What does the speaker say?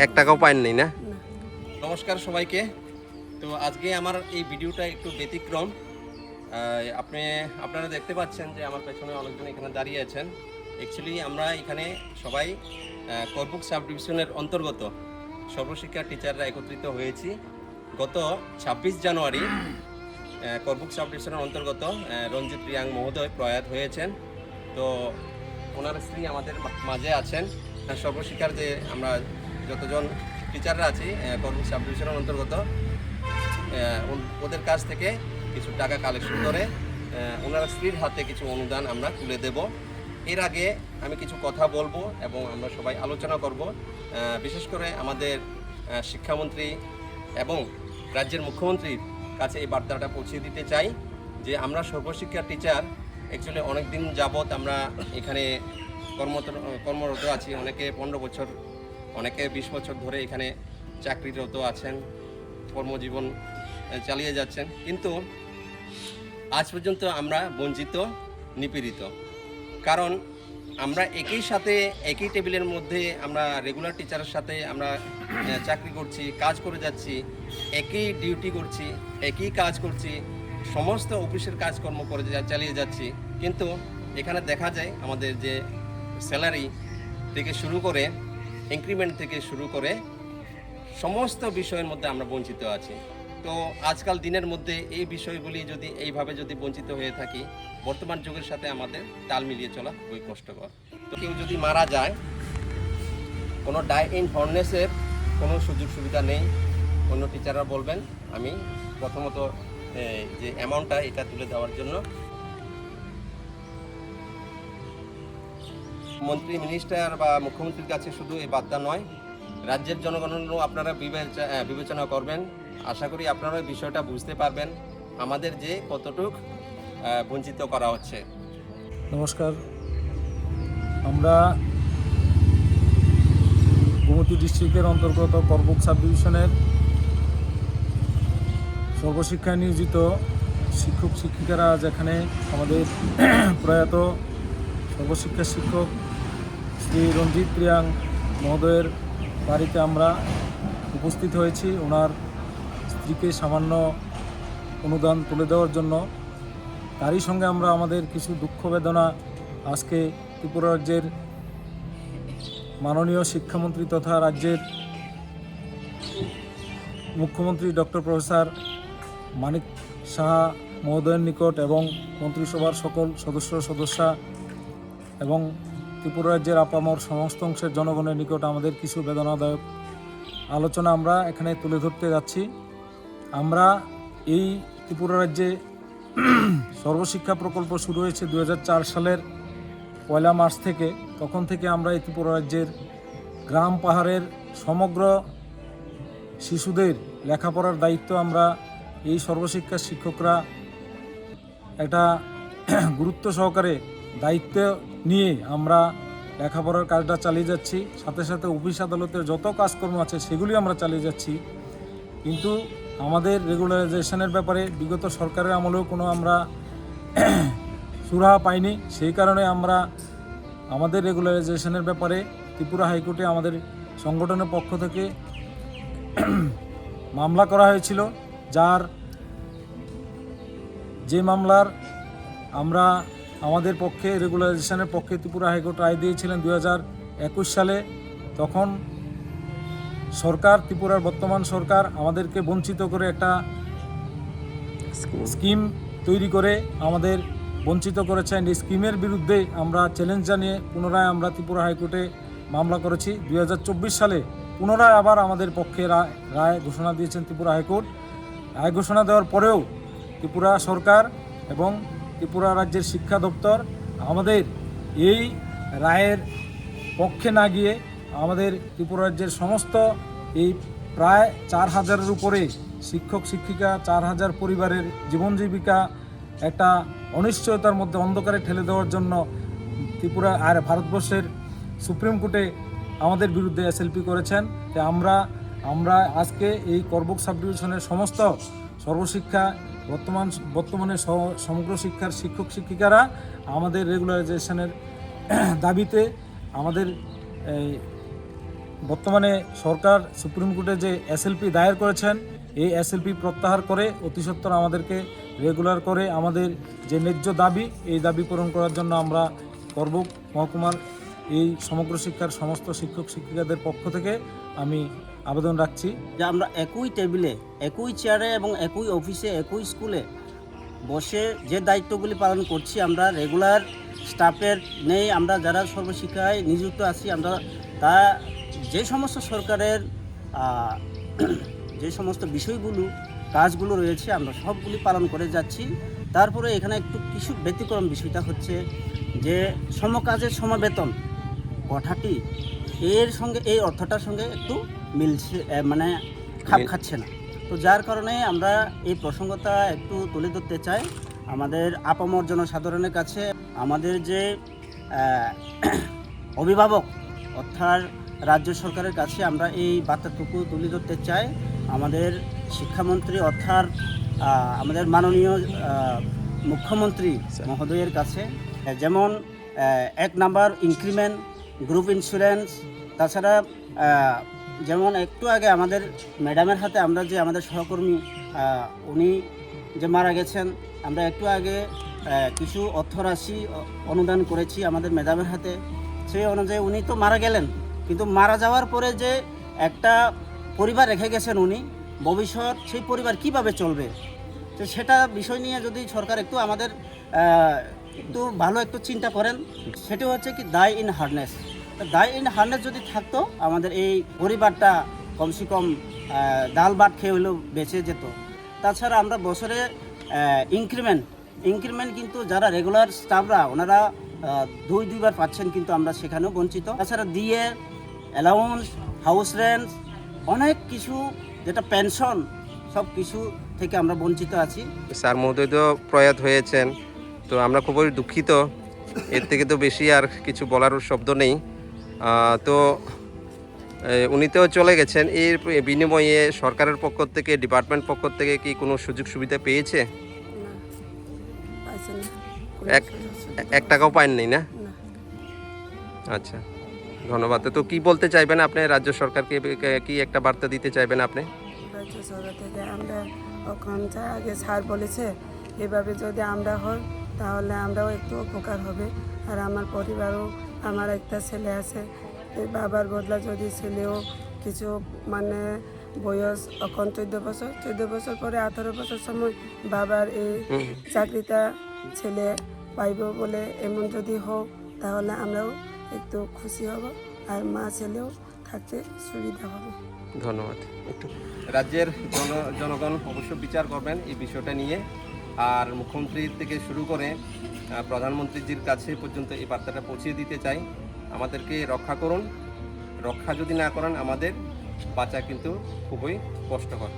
এক টাকাও পাইন নাই না? না। নমস্কার সবাইকে। তো আজকে আমার এই ভিডিওটা একটু ব্যতিক্রম। আপনারা দেখতে পাচ্ছেন যে আমার পেছনে অনেকজন এখানে দাঁড়িয়ে আছেন। অ্যাকচুয়ালি আমরা এখানে সবাই করবুক সাব ডিভিশনের অন্তর্গত সর্বশিক্ষা টিচাররা একত্রিত হয়েছি। গত 26 জানুয়ারি করবুক সাব ডিভিশনের অন্তর্গত রঞ্জিত রিয়াং মহোদয় প্রয়াত হয়েছেন। তো ওনার স্ত্রী আমাদের মাঝে আছেন। সর্বশিক্ষার যে আমরা যতজন টিচাররা আছি করবুক সাব ডিভিশনের অন্তর্গত, ওদের কাছ থেকে কিছু টাকা কালেকশন করে ওনার স্ত্রীর হাতে কিছু অনুদান আমরা তুলে দেব। এর আগে আমি কিছু কথা বলবো এবং আমরা সবাই আলোচনা করব। বিশেষ করে আমাদের শিক্ষামন্ত্রী এবং রাজ্যের মুখ্যমন্ত্রীর কাছে এই বার্তাটা পৌঁছে দিতে চাই যে আমরা সর্বশিক্ষা টিচার অ্যাকচুয়ালি অনেক দিন যাবৎ আমরা এখানে কর্মরত আছি। অনেকে 15 বছর, অনেকে 20 বছর ধরে এখানে চাকরিরত আছেন, কর্মজীবন চালিয়ে যাচ্ছেন, কিন্তু আজ পর্যন্ত আমরা বঞ্চিত, নিপীড়িত। কারণ আমরা একই সাথে একই টেবিলের মধ্যে আমরা রেগুলার টিচারের সাথে আমরা চাকরি করছি, কাজ করে যাচ্ছি, একই ডিউটি করছি, একই কাজ করছি, সমস্ত অফিসের কাজকর্ম করে চালিয়ে যাচ্ছি, কিন্তু এখানে দেখা যায় আমাদের যে স্যালারি থেকে শুরু করে ইনক্রিমেন্ট থেকে শুরু করে সমস্ত বিষয়ের মধ্যে আমরা বঞ্চিত আছি। তো আজকাল দিনের মধ্যে এই বিষয়গুলি যদি এইভাবে যদি বঞ্চিত হয়ে থাকি, বর্তমান যুগের সাথে আমাদের তাল মিলিয়ে চলা খুবই কষ্টকর। তো কেউ যদি মারা যায়, কোনো ডাই ইন হর্নেসের কোনো সুযোগ সুবিধা নেই। অন্য টিচাররা বলবেন, আমি প্রথমত যে অ্যামাউন্টটা এটা তুলে দেওয়ার জন্য মন্ত্রী, মিনিস্টার বা মুখ্যমন্ত্রীর কাছে শুধু এই বার্তা নয়, রাজ্যের জনগণেরও আপনারা বিবেচনা করবেন। আশা করি আপনারা বিষয়টা বুঝতে পারবেন আমাদের যে কতটুক বঞ্চিত করা হচ্ছে। নমস্কার, আমরা গোমতী ডিস্ট্রিক্টের অন্তর্গত করবুক সাব ডিভিশনের সর্বশিক্ষায় নিয়োজিত শিক্ষক শিক্ষিকারা আজ এখানে আমাদের প্রয়াত সর্বশিক্ষা শিক্ষক শ্রী রঞ্জিত রিয়াং মহোদয়ের বাড়িতে আমরা উপস্থিত হয়েছি ওনার স্ত্রীকে সামান্য অনুদান তুলে দেওয়ার জন্য। তারই সঙ্গে আমরা আমাদের কিছু দুঃখ বেদনা আজকে ত্রিপুরা রাজ্যের মাননীয় শিক্ষামন্ত্রী তথা রাজ্যের মুখ্যমন্ত্রী ডক্টর প্রফেসর মানিক সাহা মহোদয়ের নিকট এবং মন্ত্রিসভার সকল সদস্যা এবং ত্রিপুরা রাজ্যের আপামর সমস্ত অংশের জনগণের নিকট আমাদের কিছু বেদনাদায়ক আলোচনা আমরা এখানে তুলে ধরতে যাচ্ছি। আমরা এই ত্রিপুরা রাজ্যে সর্বশিক্ষা প্রকল্প শুরু হয়েছে 2004 সালের 1 মার্চ থেকে। তখন থেকে আমরা এই ত্রিপুরা রাজ্যের গ্রাম পাহাড়ের সমগ্র শিশুদের লেখাপড়ার দায়িত্ব আমরা এই সর্বশিক্ষা শিক্ষকরা একটা গুরুত্ব সহকারে দায়িত্ব নিয়ে আমরা লেখাপড়ার কাজটা চালিয়ে যাচ্ছি। সাথে সাথে অফিস আদালতের যত কাজকর্ম আছে সেগুলি আমরা চালিয়ে যাচ্ছি। কিন্তু আমাদের রেগুলারাইজেশনের ব্যাপারে বিগত সরকারের আমলেও কোনো আমরা সুরাহা পাইনি। সেই কারণে আমরা আমাদের রেগুলারাইজেশনের ব্যাপারে ত্রিপুরা হাইকোর্টে আমাদের সংগঠনের পক্ষ থেকে মামলা করা হয়েছিল, যে মামলার আমরা আমাদের পক্ষে রেগুলারাইজেশনের পক্ষে ত্রিপুরা হাইকোর্ট রায় দিয়েছিলেন 2021 সালে। তখন সরকার, ত্রিপুরার বর্তমান সরকার আমাদেরকে বঞ্চিত করে একটা স্কিম তৈরি করে আমাদের বঞ্চিত করেছেন। এই স্কিমের বিরুদ্ধে আমরা চ্যালেঞ্জ জানিয়ে পুনরায় আমরা ত্রিপুরা হাইকোর্টে মামলা করেছি। 2024 সালে পুনরায় আবার আমাদের পক্ষে রায় ঘোষণা দিয়েছেন ত্রিপুরা হাইকোর্ট। রায় ঘোষণা দেওয়ার পরেও ত্রিপুরা সরকার এবং ত্রিপুরা রাজ্যের শিক্ষা দপ্তর আমাদের এই রায়ের পক্ষে না গিয়ে আমাদের ত্রিপুরা রাজ্যের সমস্ত এই প্রায় 4000-এর উপরে শিক্ষক শিক্ষিকা, 4000 পরিবারের জীবন জীবিকা একটা অনিশ্চয়তার মধ্যে অন্ধকারে ঠেলে দেওয়ার জন্য ত্রিপুরা আর ভারতবর্ষের সুপ্রিম কোর্টে আমাদের বিরুদ্ধে এসএলপি করেছেন। তাই আমরা আজকে এই করবুক সাব ডিভিশনের সমস্ত সর্বশিক্ষা বর্তমানে সমগ্র শিক্ষার শিক্ষক শিক্ষিকারা আমাদের রেগুলারাইজেশনের দাবিতে আমাদের বর্তমানে সরকার সুপ্রিম কোর্টে যে এসএলপি দায়ের করেছেন, এই এসএলপি প্রত্যাহার করে অতি সত্বর আমাদেরকে রেগুলার করে আমাদের যে ন্যায্য দাবি, এই দাবি পূরণ করার জন্য আমরা করবুক মহকুমার এই সমগ্র শিক্ষার সমস্ত শিক্ষক শিক্ষিকাদের পক্ষ থেকে আমি আবেদন রাখছি। যে আমরা একই টেবিলে, একই চেয়ারে এবং একই অফিসে, একই স্কুলে বসে যে দায়িত্বগুলি পালন করছি, আমরা রেগুলার স্টাফের নেই, আমরা যারা সর্বশিক্ষায় নিযুক্ত আছি, আমরা তা যে সমস্ত সরকারের যে সমস্ত বিষয়গুলো কাজগুলো রয়েছে আমরা সবগুলি পালন করে যাচ্ছি। তারপরে এখানে একটু কিছু ব্যতিক্রম বিষয়টা হচ্ছে যে সমকাজের সমবেতন কথাটি এর সঙ্গে, এই অর্থটার সঙ্গে একটু মিলছে, মানে খাপ খাচ্ছে না। তো যার কারণে আমরা এই প্রসঙ্গটা একটু তুলে ধরতে চাই আমাদের আপামর জনসাধারণের কাছে। আমাদের যে অভিভাবক অর্থাৎ রাজ্য সরকারের কাছে আমরা এই বার্তাটুকু তুলে ধরতে চাই। আমাদের শিক্ষামন্ত্রী অর্থাৎ আমাদের মাননীয় মুখ্যমন্ত্রী মহোদয়ের কাছে, যেমন 1 নাম্বার ইনক্রিমেন্ট, গ্রুপ ইন্স্যুরেন্স, তাছাড়া যেমন একটু আগে আমাদের ম্যাডামের হাতে আমরা যে আমাদের সহকর্মী উনি যে মারা গেছেন, আমরা একটু আগে কিছু অর্থরাশি অনুদান করেছি আমাদের ম্যাডামের হাতে। সেই অনুযায়ী উনি তো মারা গেলেন, কিন্তু মারা যাওয়ার পরে যে একটা পরিবার রেখে গেছেন উনি, ভবিষ্যৎ সেই পরিবার কিভাবে চলবে, তো সেটা বিষয় নিয়ে যদি সরকার একটু আমাদের একটু ভালো একটু চিন্তা করেন। সেটা হচ্ছে কি দায় ইন হার্নেস। দায় ইন হার্নেস যদি থাকতো আমাদের এই পরিবারটা কমসে কম ডাল ভাত খেয়ে হলেও বেঁচে যেত। তাছাড়া আমরা বছরে ইনক্রিমেন্ট কিন্তু যারা রেগুলার স্টাফরা ওনারা 2-2বার পাচ্ছেন, কিন্তু আমরা সেখানেও বঞ্চিত। তাছাড়া দিয়ে অ্যালাউন্স, হাউস রেন্ট, অনেক কিছু যেটা পেনশন, সব কিছু থেকে আমরা বঞ্চিত আছি। স্যার মহোদয় তো প্রয়াত হয়েছেন, তো আমরা খুবই দুঃখিত। এর থেকে তো বেশি আর কিছু বলার শব্দ নেই। তো উনি তো চলে গেছেন, এর বিনিময়ে সরকারের পক্ষ থেকে, ডিপার্টমেন্ট পক্ষ থেকে কি কোনো সুযোগ সুবিধা পেয়েছে? এক টাকাও পাননি না? আচ্ছা, ধন্যবাদ। তো কি বলতে চাইবেন আপনি রাজ্য সরকারকে, কি একটা বার্তা দিতে চাইবেন আপনি? রাজ্য সরকার থেকে আমরা ওখান আগে স্যার বলেছে এভাবে যদি আমরা হই তাহলে আমরাও একটু উপকার হবে। আর আমার পরিবারও, আমার একটা ছেলে আছে, এই বাবার বদলা যদি ছেলেও কিছু মানে বয়স এখন 14 বছর পরে 18 বছর সময় বাবার এই চাকরিটা ছেলে পাইব বলে এমন যদি হোক তাহলে আমরাও একটু খুশি হব, আর মা ছেলেও থাকতে সুবিধা হবে। ধন্যবাদ। রাজ্যের জনগণ অবশ্য বিচার করবেন এই বিষয়টা নিয়ে, আর মুখ্যমন্ত্রী থেকে শুরু করে প্রধানমন্ত্রীজির কাছে পর্যন্ত এই বার্তাটা পৌঁছে দিতে চাই, আমাদেরকে রক্ষা করুন। রক্ষা যদি না করেন আমাদের বাঁচা কিন্তু খুবই কষ্টকর।